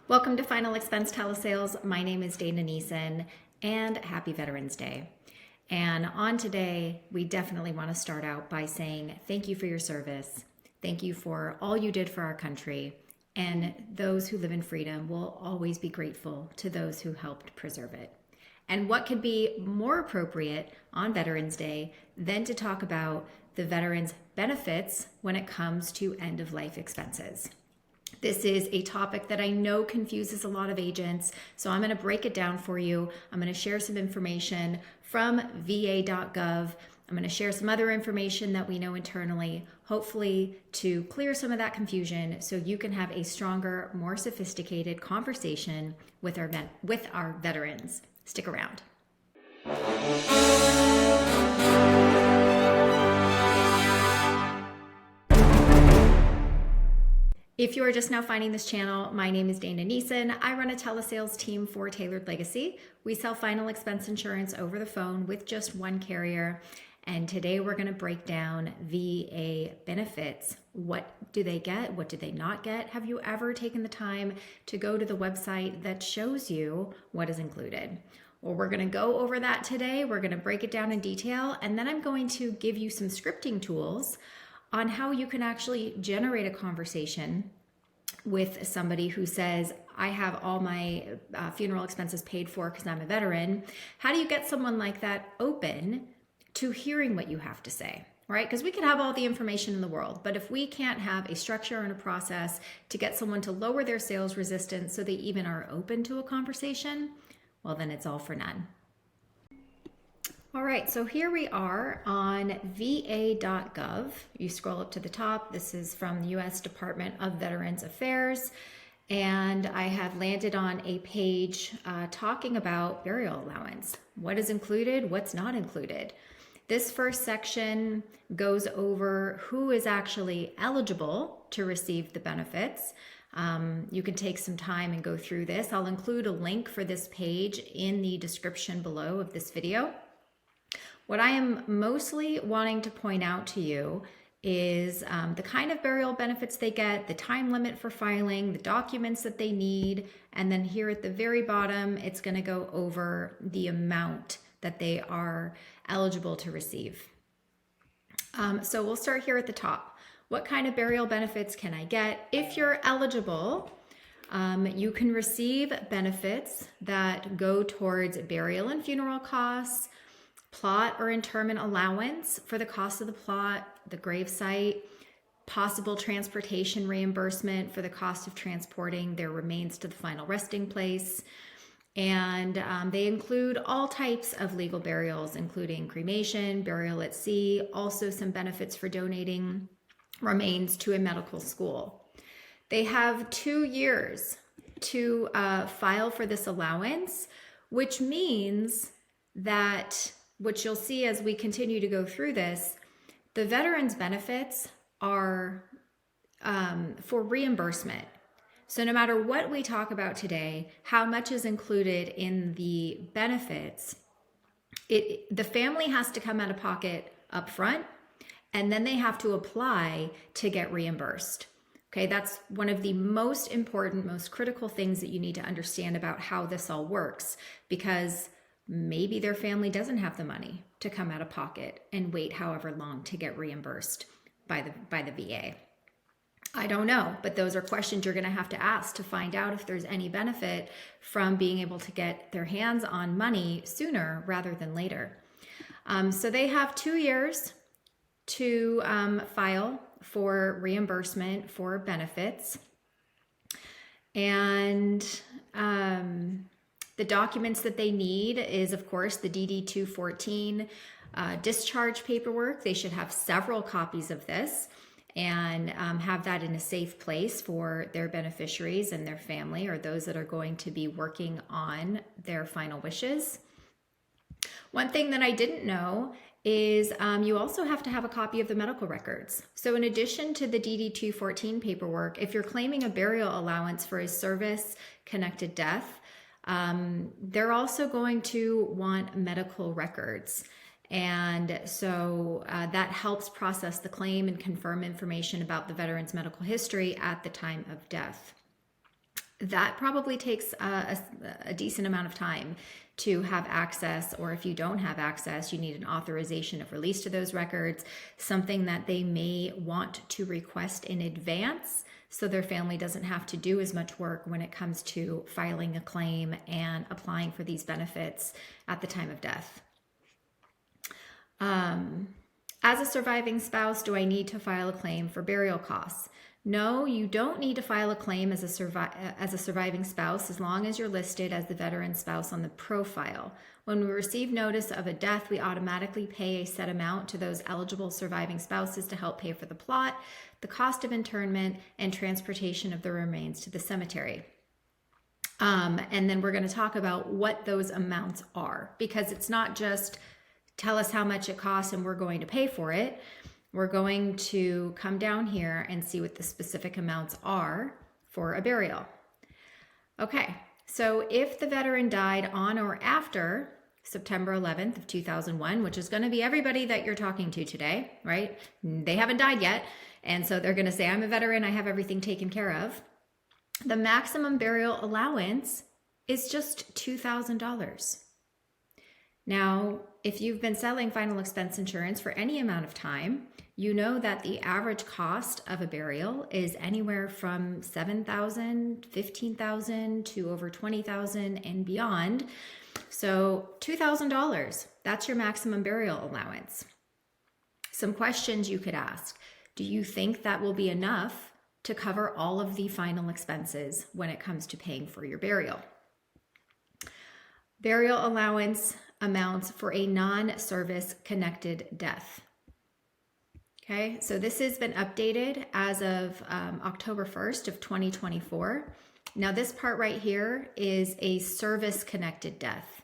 Welcome to Final Expense Telesales. My name is Dana Neeson, and happy Veterans Day. And on today, we definitely want to start out by saying thank you for your service. Thank you for all you did for our country. And those who live in freedom will always be grateful to those who helped preserve it. And what could be more appropriate on Veterans Day than to talk about the veterans' benefits when it comes to end-of-life expenses? This is a topic that I know confuses a lot of agents, so I'm going to break it down for you. I'm going to share some information from va.gov. I'm going to share some other information that we know internally, hopefully to clear some of that confusion so you can have a stronger, more sophisticated conversation with our veterans. Stick around. If you are just now finding this channel, my name is Dana Neeson. I run a telesales team for Tailored Legacy. We sell final expense insurance over the phone with just one carrier. And today we're going to break down VA benefits. What do they get? What do they not get? Have you ever taken the time to go to the website that shows you what is included? Well, we're going to go over that today. We're going to break it down in detail, and then I'm going to give you some scripting tools on how you can actually generate a conversation with somebody who says, I have all my funeral expenses paid for because I'm a veteran. How do you get someone like that open to hearing what you have to say, right? Because we can have all the information in the world, but if we can't have a structure and a process to get someone to lower their sales resistance so they even are open to a conversation, well, then it's all for none. All right, so here we are on va.gov. You scroll up to the top. This is from the U.S. Department of Veterans Affairs. And I have landed on a page talking about burial allowance. What is included, what's not included. This first section goes over who is actually eligible to receive the benefits. You can take some time and go through this. I'll include a link for this page in the description below of this video. What I am mostly wanting to point out to you is the kind of burial benefits they get, the time limit for filing, the documents that they need, and then here at the very bottom, it's going to go over the amount that they are eligible to receive. So we'll start here at the top. What kind of burial benefits can I get? If you're eligible, you can receive benefits that go towards burial and funeral costs, plot or interment allowance for the cost of the plot, the grave site, possible transportation reimbursement for the cost of transporting their remains to the final resting place. And they include all types of legal burials, including cremation, burial at sea, also some benefits for donating remains to a medical school. They have 2 years to file for this allowance, which means that what you'll see as we continue to go through this, the veterans' benefits are for reimbursement. So no matter what we talk about today, how much is included in the benefits, the family has to come out of pocket up front, and then they have to apply to get reimbursed. Okay, that's one of the most important, most critical things that you need to understand about how this all works, because maybe their family doesn't have the money to come out of pocket and wait however long to get reimbursed by the VA. I don't know, but those are questions you're going to have to ask to find out if there's any benefit from being able to get their hands on money sooner rather than later. So they have 2 years to file for reimbursement for benefits. And the documents that they need is, of course, the DD-214 discharge paperwork. They should have several copies of this and have that in a safe place for their beneficiaries and their family, or those that are going to be working on their final wishes. One thing that I didn't know is you also have to have a copy of the medical records. So in addition to the DD-214 paperwork, if you're claiming a burial allowance for a service-connected death, they're also going to want medical records. And so that helps process the claim and confirm information about the veteran's medical history at the time of death. that probably takes a decent amount of time to have access, or if you don't have access, you need an authorization of release to those records, something that they may want to request in advance so their family doesn't have to do as much work when it comes to filing a claim and applying for these benefits at the time of death. As a surviving spouse, do I need to file a claim for burial costs? No, you don't need to file a claim as a surviving spouse as long as you're listed as the veteran spouse on the profile. When we receive notice of a death, we automatically pay a set amount to those eligible surviving spouses to help pay for the plot, the cost of interment, and transportation of the remains to the cemetery. And then we're going to talk about what those amounts are, because it's not just tell us how much it costs and we're going to pay for it. We're going to come down here and see what the specific amounts are for a burial. Okay, so if the veteran died on or after September 11th of 2001, which is going to be everybody that you're talking to today, right? They haven't died yet, and so they're going to say, I'm a veteran, I have everything taken care of. The maximum burial allowance is just $2,000. Now, if you've been selling final expense insurance for any amount of time, you know that the average cost of a burial is anywhere from $7,000, $15,000 to over $20,000 and beyond. So $2,000, that's your maximum burial allowance. Some questions you could ask. Do you think that will be enough to cover all of the final expenses when it comes to paying for your burial? Burial allowance amounts for a non-service connected death. Okay, so this has been updated as of October 1st of 2024. Now this part right here is a service-connected death,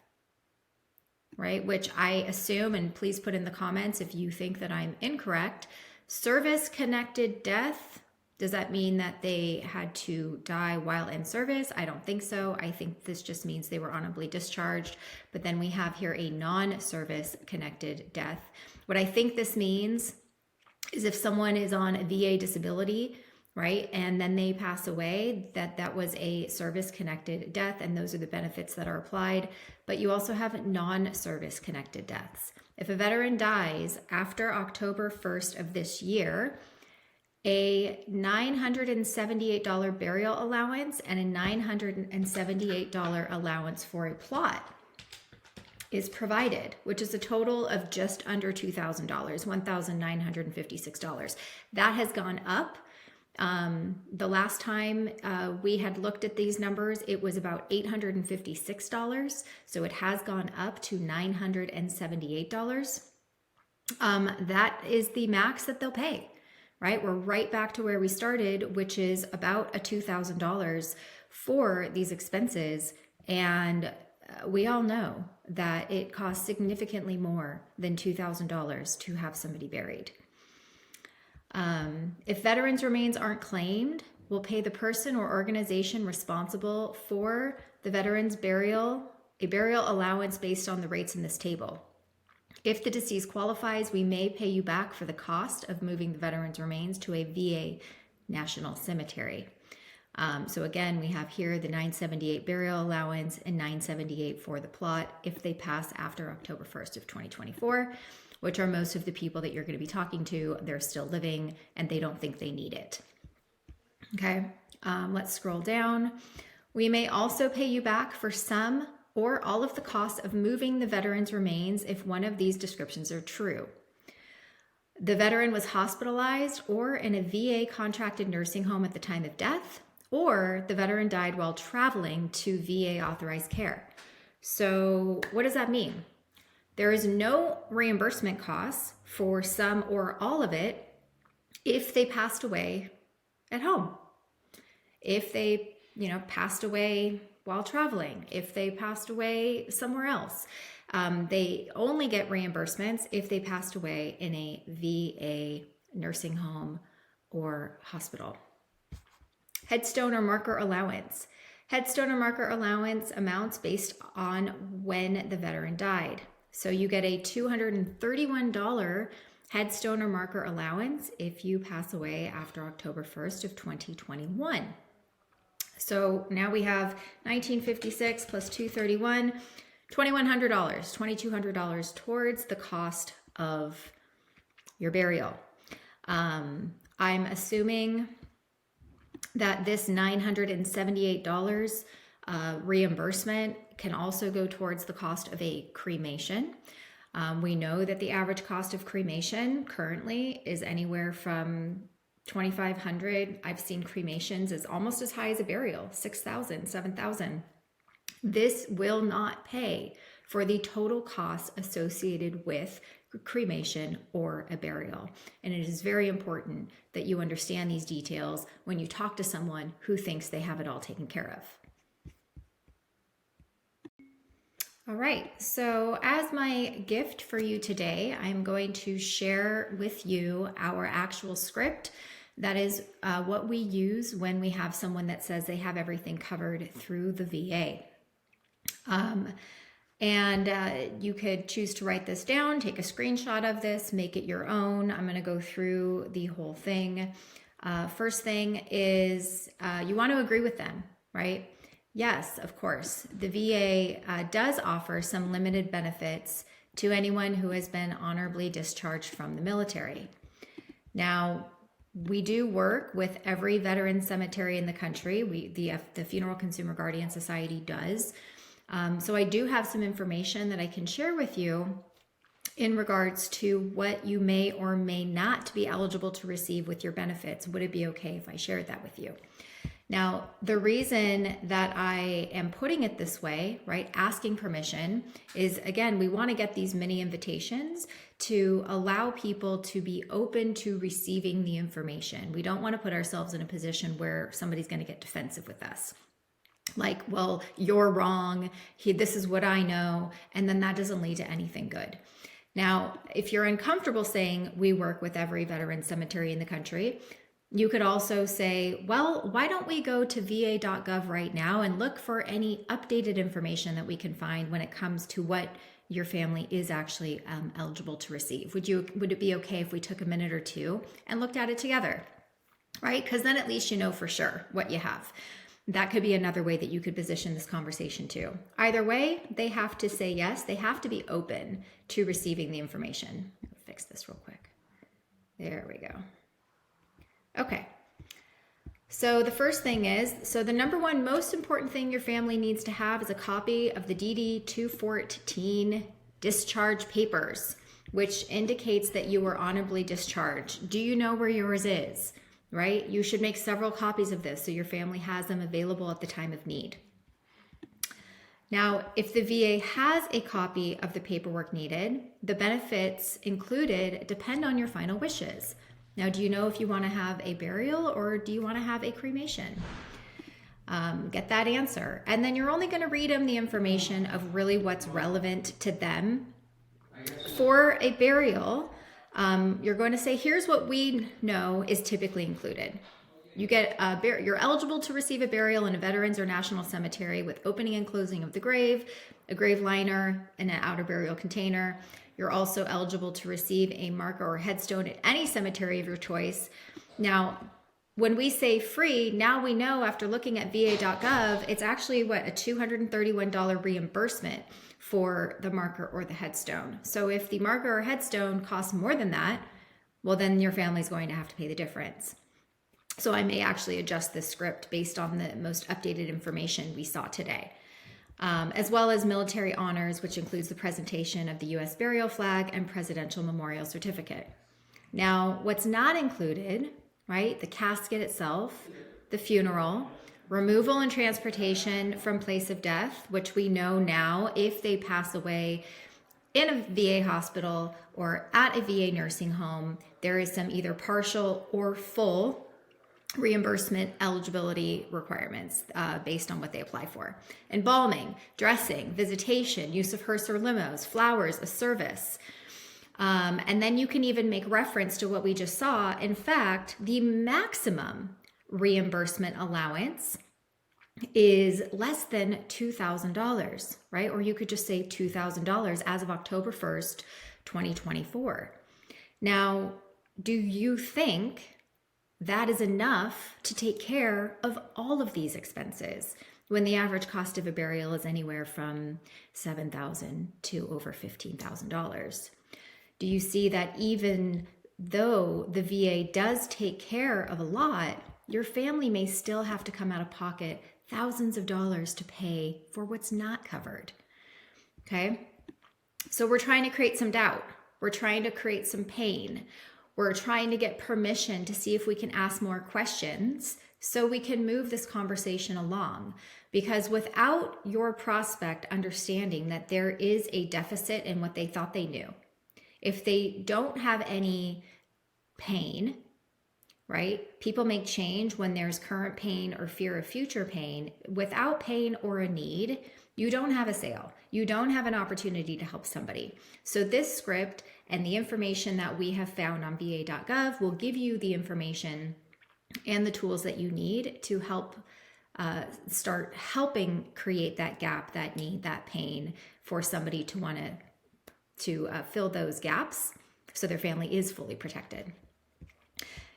right? Which I assume, and please put in the comments if you think that I'm incorrect, service-connected death, does that mean that they had to die while in service? I don't think so. I think this just means they were honorably discharged. But then we have here a non-service connected death. What I think this means is if someone is on a VA disability, right, and then they pass away, that was a service-connected death, and those are the benefits that are applied. But you also have non-service connected deaths. If a veteran dies after October 1st of this year, a $978 burial allowance and a $978 allowance for a plot is provided, which is a total of just under $2,000, $1,956. That has gone up. The last time we had looked at these numbers, it was about $856. So it has gone up to $978. That is the max that they'll pay, right? We're right back to where we started, which is about $2,000 for these expenses. And we all know that it costs significantly more than $2,000 to have somebody buried. If veterans' remains aren't claimed, we'll pay the person or organization responsible for the veteran's burial a burial allowance based on the rates in this table. If the deceased qualifies, we may pay you back for the cost of moving the veteran's remains to a VA national cemetery. So again, we have here the $978 burial allowance and $978 for the plot if they pass after October 1st of 2024, which are most of the people that you're going to be talking to. They're still living and they don't think they need it. Okay, let's scroll down. We may also pay you back for some or all of the costs of moving the veteran's remains if one of these descriptions are true. The veteran was hospitalized or in a VA contracted nursing home at the time of death, or the veteran died while traveling to VA authorized care. So what does that mean? There is no reimbursement costs for some or all of it if they passed away at home. If they, passed away while traveling, if they passed away somewhere else. They only get reimbursements if they passed away in a VA nursing home or hospital. Headstone or marker allowance. Headstone or marker allowance amounts based on when the veteran died. So you get a $231 headstone or marker allowance if you pass away after October 1st of 2021. So now we have 1956 plus 231, $2,100, $2,200 towards the cost of your burial. I'm assuming that this $978 reimbursement can also go towards the cost of a cremation. We know that the average cost of cremation currently is anywhere from $2,500. I've seen cremations as almost as high as a burial, $6,000, $7,000. This will not pay for the total costs associated with cremation or a burial. And it is very important that you understand these details when you talk to someone who thinks they have it all taken care of. All right, so as my gift for you today, I'm going to share with you our actual script. That is what we use when we have someone that says they have everything covered through the VA. You could choose to write this down, take a screenshot of this, make it your own. I'm going to go through the whole thing. First thing is you want to agree with them, right? Yes, of course. The VA does offer some limited benefits to anyone who has been honorably discharged from the military. Now, we do work with every veteran cemetery in the country. The Funeral Consumer Guardian Society does. So I do have some information that I can share with you in regards to what you may or may not be eligible to receive with your benefits. Would it be okay if I shared that with you? Now, the reason that I am putting it this way, right, asking permission, is again, we want to get these mini invitations to allow people to be open to receiving the information. We don't want to put ourselves in a position where somebody's going to get defensive with us. Like, well, you're wrong. This is what I know. And then that doesn't lead to anything good. Now, if you're uncomfortable saying we work with every veteran cemetery in the country, you could also say, well, why don't we go to va.gov right now and look for any updated information that we can find when it comes to what your family is actually eligible to receive? Would it be okay if we took a minute or two and looked at it together, right? Because then at least you know for sure what you have. That could be another way that you could position this conversation too. Either way, they have to say yes. They have to be open to receiving the information. Let me fix this real quick. There we go. Okay. So the first thing is, the number one most important thing your family needs to have is a copy of the DD 214 discharge papers, which indicates that you were honorably discharged. Do you know where yours is? Right? You should make several copies of this so your family has them available at the time of need. Now, if the VA has a copy of the paperwork needed, the benefits included depend on your final wishes. Now, do you know if you want to have a burial or do you want to have a cremation? Get that answer. And then you're only going to read them the information of really what's relevant to them. For a burial, you're going to say, here's what we know is typically included. You get you're eligible to receive a burial in a veterans or national cemetery with opening and closing of the grave, a grave liner, and an outer burial container. You're also eligible to receive a marker or headstone at any cemetery of your choice. Now, when we say free, now we know after looking at va.gov, it's actually a $231 reimbursement for the marker or the headstone. So if the marker or headstone costs more than that, well, then your family's going to have to pay the difference. So I may actually adjust this script based on the most updated information we saw today, as well as military honors, which includes the presentation of the U.S. burial flag and presidential memorial certificate. Now, what's not included, right? The casket itself, the funeral, removal and transportation from place of death, which we know now if they pass away in a VA hospital or at a VA nursing home, there is some either partial or full reimbursement eligibility requirements based on what they apply for. Embalming, dressing, visitation, use of hearse or limos, flowers, a service. And then you can even make reference to what we just saw. In fact, the maximum reimbursement allowance is less than $2,000, right? Or you could just say $2,000 as of October 1st, 2024. Now, do you think that is enough to take care of all of these expenses when the average cost of a burial is anywhere from $7,000 to over $15,000. Do you see that even though the VA does take care of a lot, your family may still have to come out of pocket thousands of dollars to pay for what's not covered? Okay, so we're trying to create some doubt. We're trying to create some pain. We're trying to get permission to see if we can ask more questions so we can move this conversation along. Because without your prospect understanding that there is a deficit in what they thought they knew, if they don't have any pain, right? People make change when there's current pain or fear of future pain. Without pain or a need, you don't have a sale. You don't have an opportunity to help somebody. So this script and the information that we have found on va.gov will give you the information and the tools that you need to help start helping create that gap, that need, that pain for somebody to want to fill those gaps so their family is fully protected.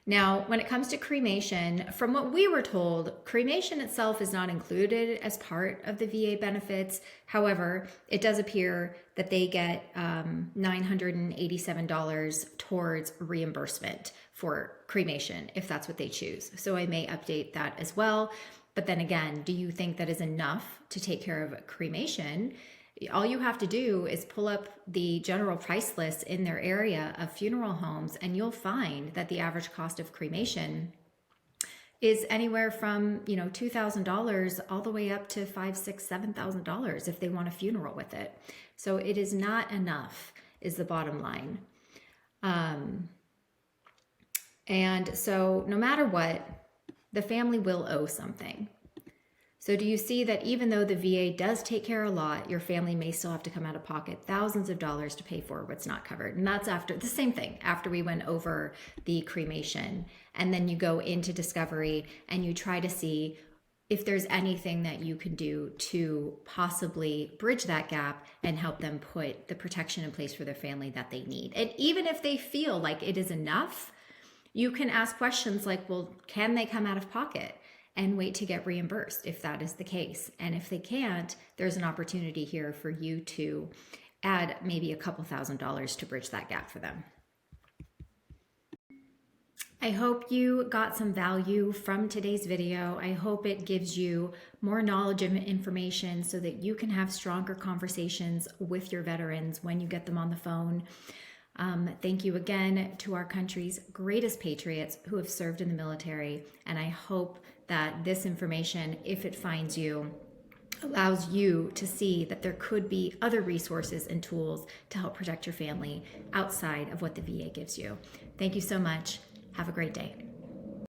Now, when it comes to cremation, from what we were told, cremation itself is not included as part of the VA benefits. However, it does appear that they get $987 towards reimbursement for cremation, if that's what they choose. So I may update that as well. But then again, do you think that is enough to take care of cremation? All you have to do is pull up the general price list in their area of funeral homes, and you'll find that the average cost of cremation is anywhere from, $2,000 all the way up to $5,000, $6,000, $7,000 if they want a funeral with it. So it is not enough, is the bottom line. And so no matter what, the family will owe something. So do you see that even though the VA does take care a lot, your family may still have to come out of pocket thousands of dollars to pay for what's not covered? And that's after the same thing, after we went over the cremation. And then you go into discovery and you try to see if there's anything that you can do to possibly bridge that gap and help them put the protection in place for their family that they need. And even if they feel like it is enough, you can ask questions like, well, can they come out of pocket? And wait to get reimbursed if that is the case. And if they can't, there's an opportunity here for you to add maybe a couple $1,000s to bridge that gap for them. I hope you got some value from today's video. I hope it gives you more knowledge and information so that you can have stronger conversations with your veterans when you get them on the phone. Thank you again to our country's greatest patriots who have served in the military. And I hope that this information, if it finds you, allows you to see that there could be other resources and tools to help protect your family outside of what the VA gives you. Thank you so much. Have a great day.